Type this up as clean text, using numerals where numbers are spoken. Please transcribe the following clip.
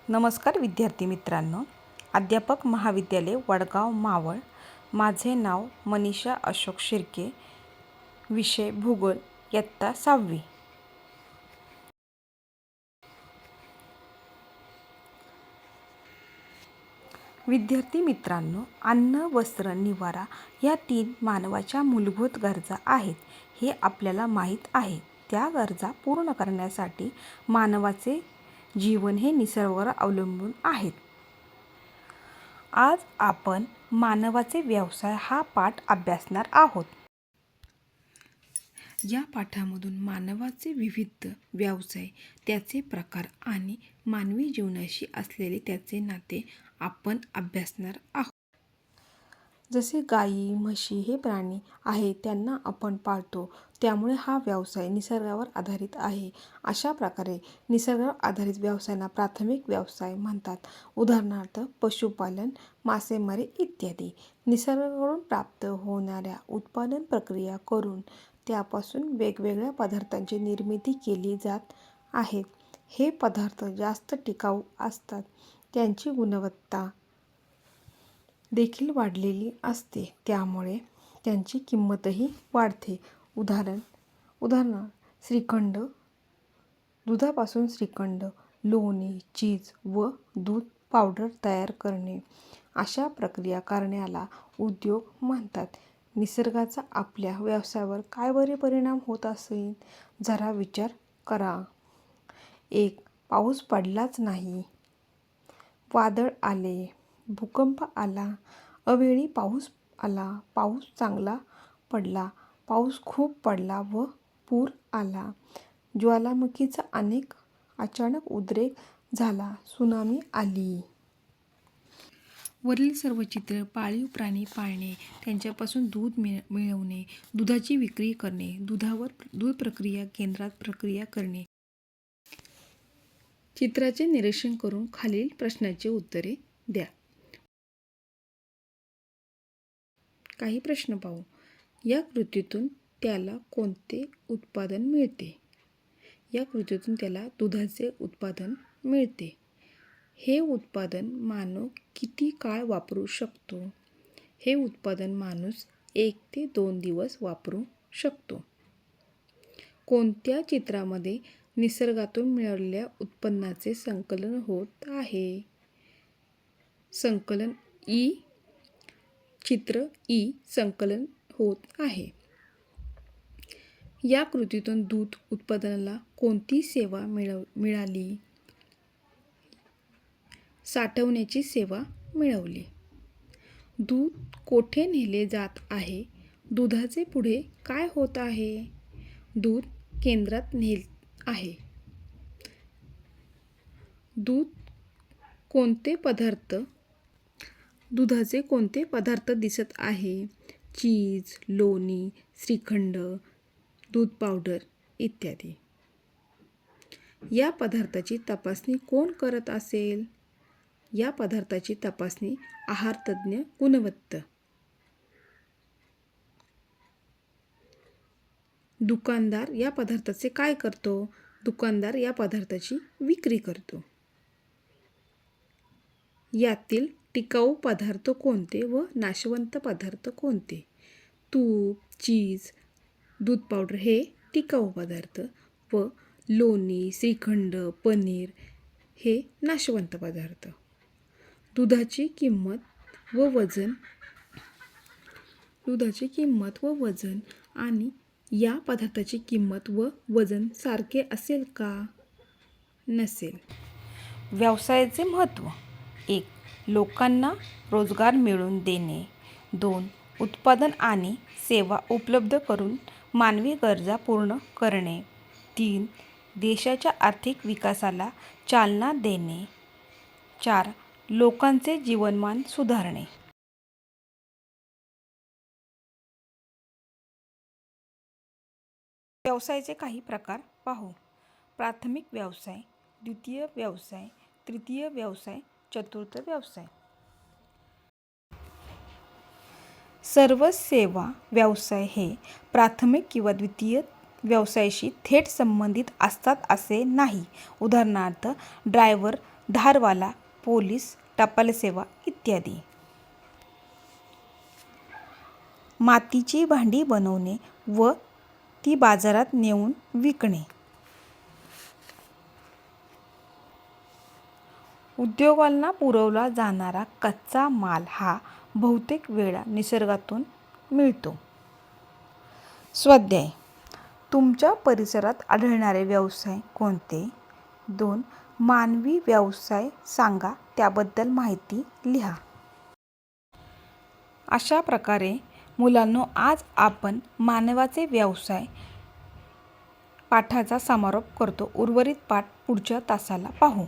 नमस्कार विद्यार्थी मित्रांनो, अध्यापक महाविद्यालय वडगाव मावळ. माझे नाव मनीषा अशोक शिर्के. विषय भूगोल, इयत्ता 6वी. विद्यार्थी मित्रांनो, अन्न, वस्त्र, निवारा या 3 मानवाच्या मूलभूत गरजा आहेत हे आपल्याला माहीत आहे. त्या गरजा पूर्ण करण्यासाठी मानवाचे जीवन हे निसर्गावर अवलंबून आहेत. आज आपण मानवाचे व्यवसाय हा पाठ अभ्यासणार आहोत. या पाठामधून मानवाचे विविध व्यवसाय, त्याचे प्रकार आणि मानवी जीवनाशी असलेले त्याचे नाते आपण अभ्यासणार आहोत. जसे गायी, म्हशी हे प्राणी आहेत, त्यांना आपण पाळतो, त्यामुळे हा व्यवसाय निसर्गावर आधारित आहे. अशा प्रकारे निसर्गावर आधारित व्यवसायांना प्राथमिक व्यवसाय म्हणतात. उदाहरणार्थ पशुपालन, मासेमारी इत्यादी. निसर्गाकडून प्राप्त होणाऱ्या उत्पादन प्रक्रिया करून त्यापासून वेगवेगळ्या पदार्थांची निर्मिती केली जात आहे. हे पदार्थ जास्त टिकाऊ असतात, त्यांची गुणवत्ता देखील वाढलेली असते, त्यामुळे त्यांची किंमतही वाढते. उदाहरण श्रीखंड, दुधापासून श्रीखंड, लोणी, चीज व दूध पावडर तयार करणे, अशा प्रक्रिया करण्याला उद्योग म्हणतात. निसर्गाचा आपल्या व्यवसायावर काय बरे परिणाम होत असेल, जरा विचार करा. 1. पाऊस पडलाच नाही. वादळ आले, भूकंप आला, अवेळी पाऊस आला, पाऊस चांगला पडला, पाऊस खूप पडला व पूर आला, ज्वालामुखीचा अचानक उद्रेक झाला, सुनामी आली. वरील सर्व चित्र पाळीव प्राणी पाळणे, त्यांच्यापासून दूध मिळवणे, दुधाची विक्री करणे, दूध प्रक्रिया केंद्रात प्रक्रिया करणे. चित्राचे निरीक्षण करून खालील प्रश्नांची उत्तरे द्या. काही प्रश्न पाहू. या कृतीतून त्याला कोणते उत्पादन मिळते? या कृतीतून त्याला दुधाचे उत्पादन मिळते. हे उत्पादन मानव किती काळ वापरू शकतो? हे उत्पादन माणूस 1 ते 2 दिवस वापरू शकतो. कोणत्या चित्रामध्ये निसर्गातून मिळालेल्या उत्पन्नाचे संकलन होत आहे? संकलन ई. चित्र ई. संकलन होत आहे. या कृतीतून दूध उत्पादनाला कोणती सेवा मिळाली? साठवण्याची सेवा मिळवली. दूध कोठे नेले जात आहे? दुधाचे पुढे काय होत आहे? दूध केंद्रात नेत आहे. दुधाचे कोणते पदार्थ दिसत आहे? चीज, लोणी, श्रीखंड, दूध पावडर इत्यादी. या पदार्थाची तपासणी कोण करत असेल? या पदार्थाची तपासणी आहारतज्ज्ञ गुणवत्ता. दुकानदार या पदार्थाचे काय करतो? दुकानदार या पदार्थाची विक्री करतो. यातील टिकाऊ पदार्थ कोणते व नाशवंत पदार्थ कोणते? तूप, चीज, दूध पावडर हे टिकाऊ पदार्थ व लोणी, श्रीखंड, पनीर हे नाशवंत पदार्थ. दुधाची किंमत व वजन आणि या पदार्थाची किंमत व वजन सारखे असेल का? नसेल. व्यवसायाचे महत्त्व. 1. लोकांना रोजगार मिळवून देणे. 2. उत्पादन आणि सेवा उपलब्ध करून मानवी गरजा पूर्ण करणे. 3. देशाच्या आर्थिक विकासाला चालना देणे. 4. लोकांचे जीवनमान सुधारणे. व्यवसायाचे काही प्रकार पाहू. प्राथमिक व्यवसाय, द्वितीय व्यवसाय, तृतीय व्यवसाय, चतुर्थ व्यवसाय. सर्व सेवा व्यवसाय हे प्राथमिक किंवा द्वितीय व्यवसायाशी थेट संबंधित असतात असे नाही. उदाहरणार्थ ड्रायव्हर धारवाला, पोलीस, टपाल सेवा इत्यादी. मातीची भांडी बनवणे व ती बाजारात नेऊन विकणे. उद्योगांना पुरवला जाणारा कच्चा माल हा बहुतेक वेळा निसर्गातून मिळतो. स्वाध्याय: तुमच्या परिसरात आढळणारे व्यवसाय कोणते? 2. मानवी व्यवसाय सांगा, त्याबद्दल माहिती लिहा. अशा प्रकारे मुलांनो, आज आपण मानवाचे व्यवसाय पाठाचा समारोप करतो. उर्वरित पाठ पुढच्या तासाला पाहू.